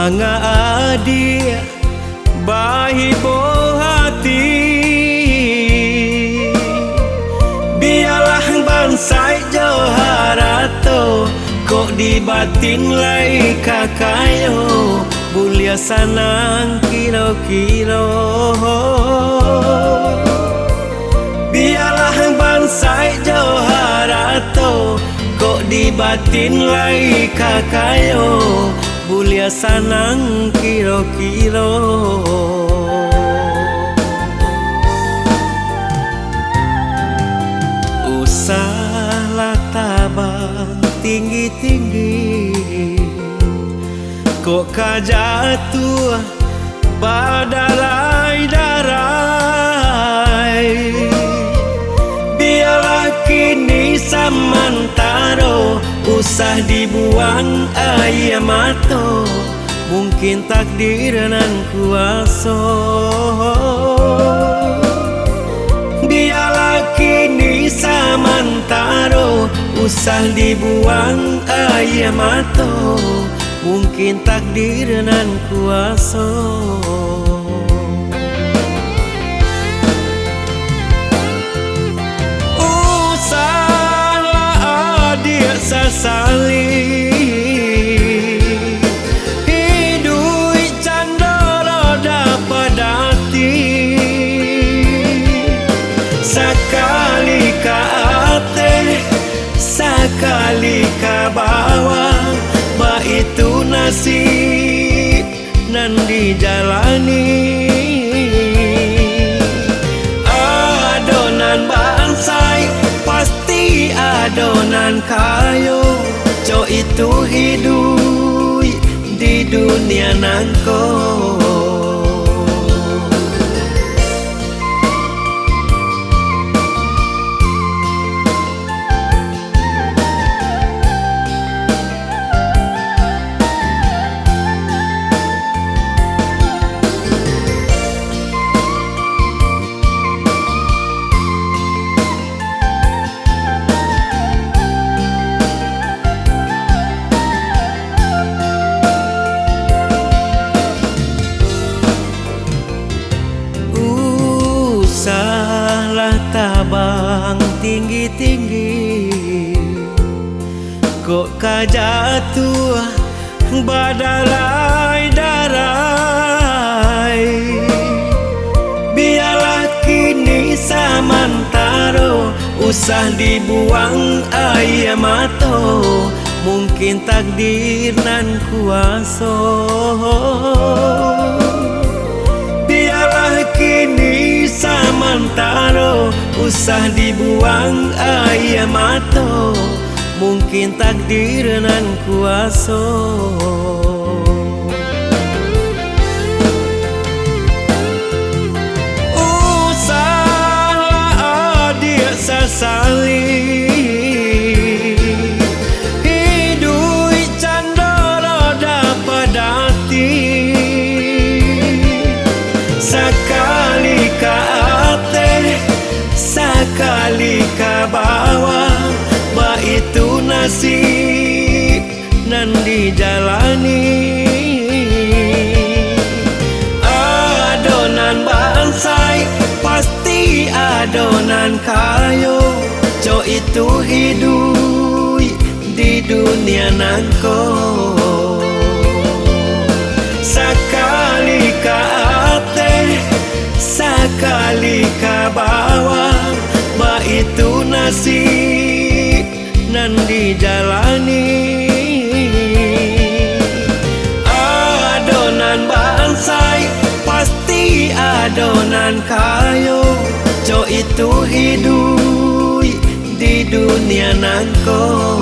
manga adia bahi boh hati, biarlah bansai joharato kok di batin lai kakayo bulia sanang kilo-kilo. Biarlah bansai joharato kok di batin lai kakayo bulia sanang kilo-kilo. Usahlah tabang tinggi-tinggi kok kajatuh badarai-darai, biarlah kini samantaro usah dibuang ayam mato, mungkin takdir nan kuaso. Biarlah kini samantaro usah dibuang ayam mato, mungkin takdir nan kuaso. Usahlah adik sasali hidup candoro dapat hati, sekali ka ate sekali ka bawah, ba itu nasib nan dijalani. Adonan bansai pasti adonan kayo, co itu hidup di dunia nangko. Usahlah tabang tinggi-tinggi kok kajatuh badarai-darai, biarlah kini samantaro usah dibuang ayam mato, mungkin takdir nan kuaso. Biarlah kini samantaro usah dibuang ayam mato, mungkin takdir nan kuaso. Usahlah adik sasali hidup candoro dapat hati, sekali ka ate sekali ka bawah, ba itu nasib nan dijalani. Adonan bansai pasti adonan kayo, co itu hidup di dunia nangko. Sekali ka ate sekali ka bawah, ba itu nasib nan dijalani. Adonan bansai pasti adonan kayo, co itu hidup di dunia nangko.